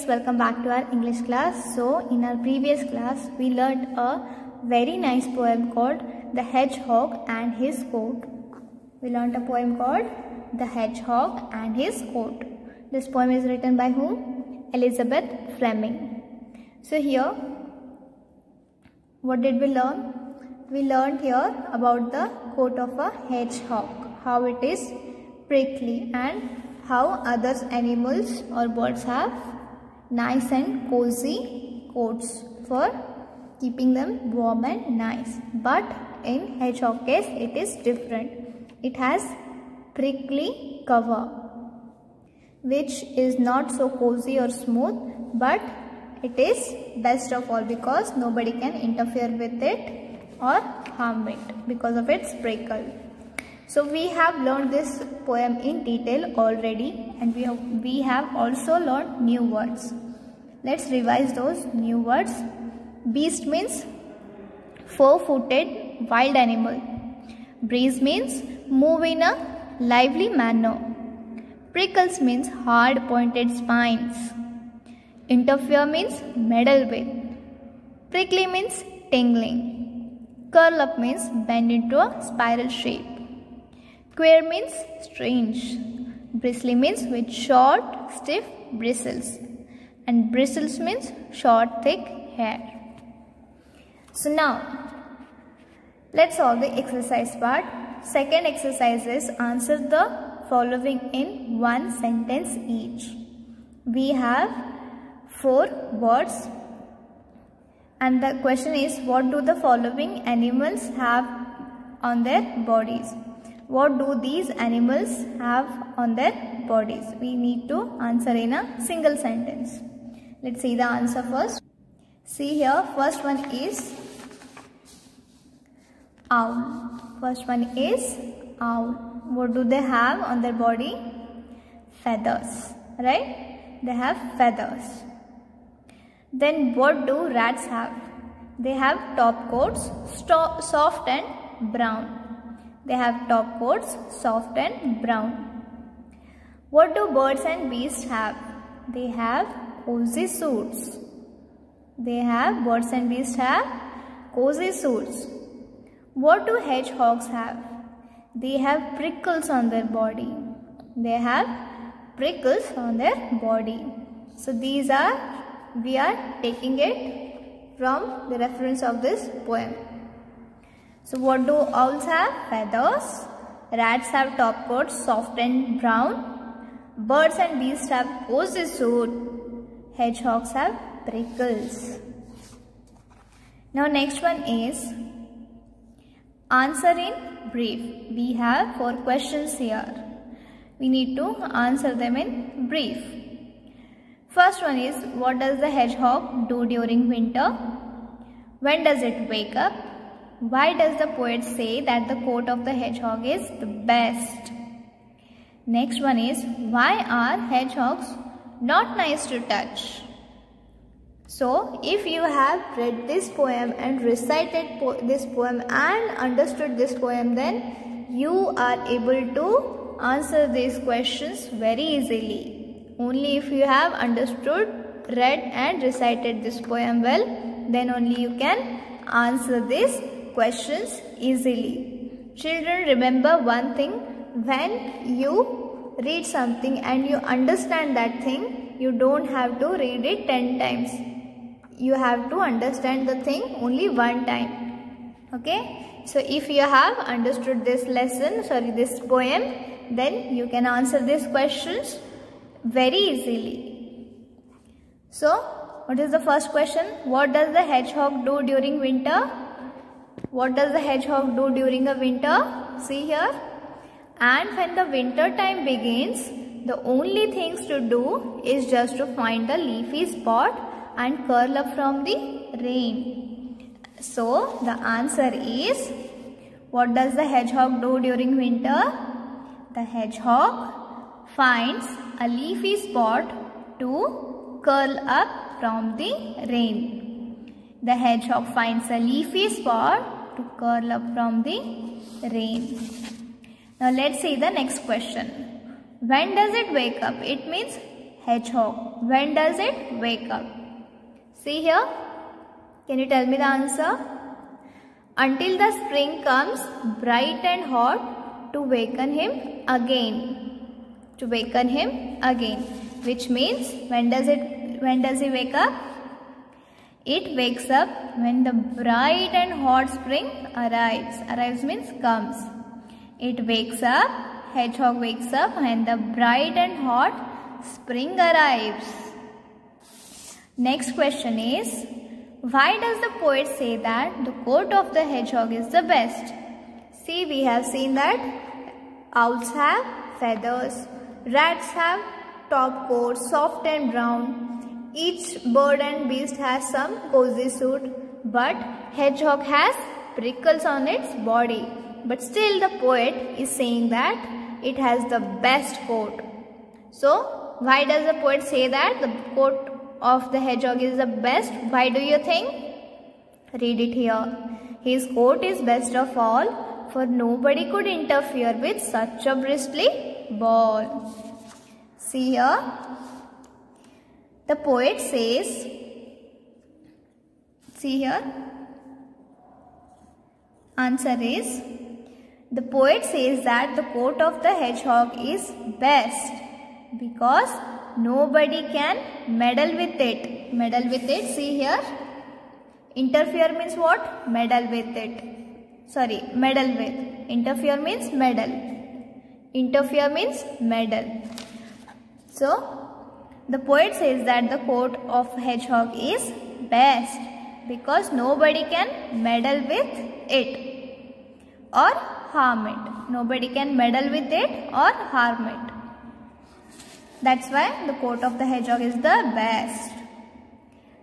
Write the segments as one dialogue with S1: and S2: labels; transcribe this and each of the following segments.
S1: kids, welcome back to our English class. So in our previous class we learned a very nice poem called The Hedgehog and His Coat. We learned a poem called The Hedgehog and His Coat. This poem is written by whom? Elizabeth Fleming. So here, what did we learn? We learned here about the coat of a hedgehog, how it is prickly and how other animals or birds have nice and cozy coats for keeping them warm and nice. But in hedgehog case it is different. It has prickly cover which is not so cozy or smooth, but it is best of all because nobody can interfere with it or harm it because of its prickle. So we have learned this poem in detail already, and we have also learned new words. Let's revise those new words. Beast means four-footed wild animal. Breeze means move in a lively manner. Prickles means hard pointed spines. Interfere means meddle with. Prickly means tingling. Curl up means bend into a spiral shape. Queer means strange. Bristly means with short, stiff bristles. And bristles means short, thick hair. So now, let's solve the exercise part. Second exercise is answer the following in one sentence each. We have 4 words. And the question is, what do the following animals have on their bodies? What do these animals have on their bodies? We need to answer in a single sentence. Let's see the answer first. See here, first one is owl. First one is owl. What do they have on their body? Feathers, right? They have feathers. Then what do rats have? They have top coats, soft and brown. They have top coats, soft and brown. What do birds and beasts have? They have cozy suits. Birds and beasts have cozy suits. What do hedgehogs have? They have prickles on their body. They have prickles on their body. So these are, we are taking it from the reference of this poem. So what do owls have? Feathers. Rats have top coats, soft and brown. Birds and beasts have cozy suit. Hedgehogs have prickles. Now next one is answer in brief. We have 4 questions here. We need to answer them in brief. First one is, what does the hedgehog do during winter? When does it wake up? Why does the poet say that the coat of the hedgehog is the best? Next one is, why are hedgehogs not nice to touch? So, if you have read this poem and recited this poem and understood this poem, then you are able to answer these questions very easily. Only if you have understood, read and recited this poem well, then only you can answer these questions easily. Children, remember one thing, when you read something and you understand that thing, you don't have to read it 10 times. You have to understand the thing only one time. Okay? So if you have understood this this poem, then you can answer these questions very easily. So, what is the first question? What does the hedgehog do during winter? What does the hedgehog do during the winter? See here. And when the winter time begins, the only things to do is just to find the leafy spot and curl up from the rain. So, the answer is, what does the hedgehog do during winter? The hedgehog finds a leafy spot to curl up from the rain. The hedgehog finds a leafy spot to curl up from the rain. Now let's see the next question. When does it wake up? It means hedgehog? When does it wake up? See here. Can you tell me the answer? Until the spring comes bright and hot to waken him again. To waken him again. Which means when does he wake up? It wakes up when the bright and hot spring arrives. Arrives means comes. It wakes up, hedgehog wakes up when the bright and hot spring arrives. Next question is, why does the poet say that the coat of the hedgehog is the best? See, we have seen that owls have feathers, rats have top coats, soft and brown. Each bird and beast has some cozy suit, but hedgehog has prickles on its body. But still the poet is saying that it has the best coat. So, why does the poet say that the coat of the hedgehog is the best? Why do you think? Read it here. His coat is best of all, for nobody could interfere with such a bristly ball. See here. The poet says, see here, answer is, the poet says that the coat of the hedgehog is best because nobody can meddle with it. Meddle with it, see here, interfere means what? Meddle with it. Sorry, meddle with. Interfere means meddle. Interfere means meddle. So, the poet says that the coat of hedgehog is best because nobody can meddle with it or harm it. Nobody can meddle with it or harm it. That's why the coat of the hedgehog is the best.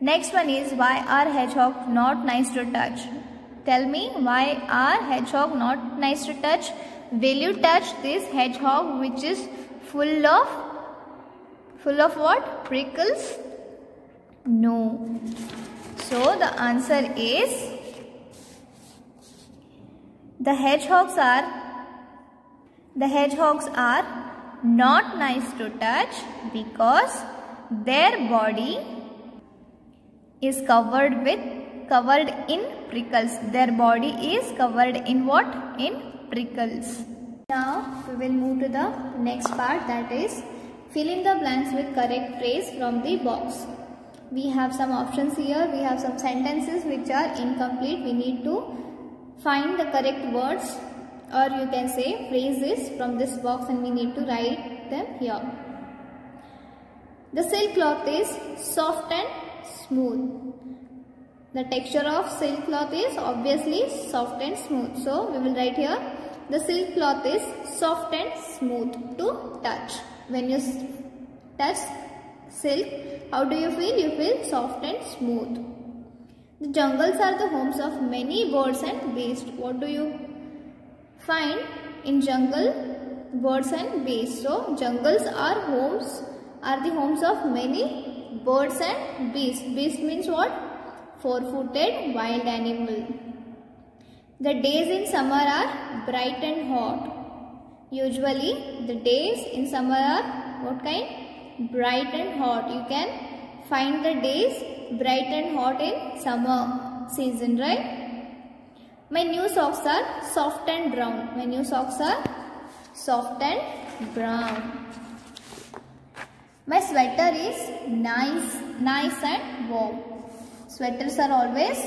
S1: Next one is, why are hedgehogs not nice to touch? Tell me, why are hedgehogs not nice to touch? Will you touch this hedgehog which is full of what? Prickles? No. So the answer is, the hedgehogs are not nice to touch because their body is covered in prickles. Their body is covered in what? In prickles. Now we will move to the next part, that is, fill in the blanks with correct phrase from the box. We have some options here. We have some sentences which are incomplete. We need to find the correct words, or you can say phrases from this box, and we need to write them here. The silk cloth is soft and smooth. The texture of silk cloth is obviously soft and smooth. So we will write here, the silk cloth is soft and smooth to touch. When you touch silk, how do you feel? You feel soft and smooth. The jungles are the homes of many birds and beasts. What do you find in jungle? Birds and beasts. So jungles are the homes of many birds and beasts. Beast means what? Four-footed wild animal. The days in summer are bright and hot. Usually the days in summer are what kind? Bright and hot. You can find the days bright and hot in summer season, right? My new socks are soft and brown. My new socks are soft and brown. My sweater is nice and warm. Sweaters are always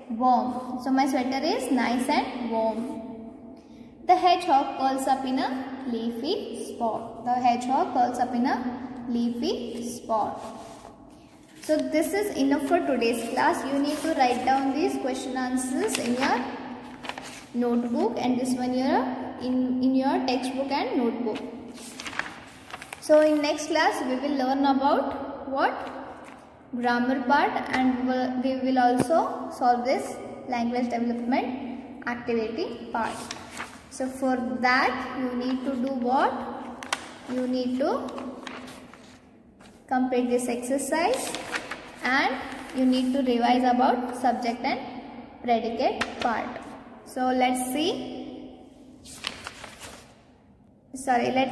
S1: warm. So my sweater is nice and warm. The hedgehog curls up in a leafy spot. The hedgehog curls up in a leafy spot. So this is enough for today's class. You need to write down these question answers in your notebook, and this one in your textbook and notebook. So in next class we will learn about what? Grammar part, and we will also solve this language development activity part. So for that you need to do what? You need to complete this exercise, and you need to revise about subject and predicate part. So let's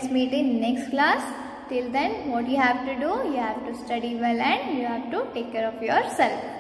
S1: meet in next class. Till then, what you have to do? You have to study well and you have to take care of yourself.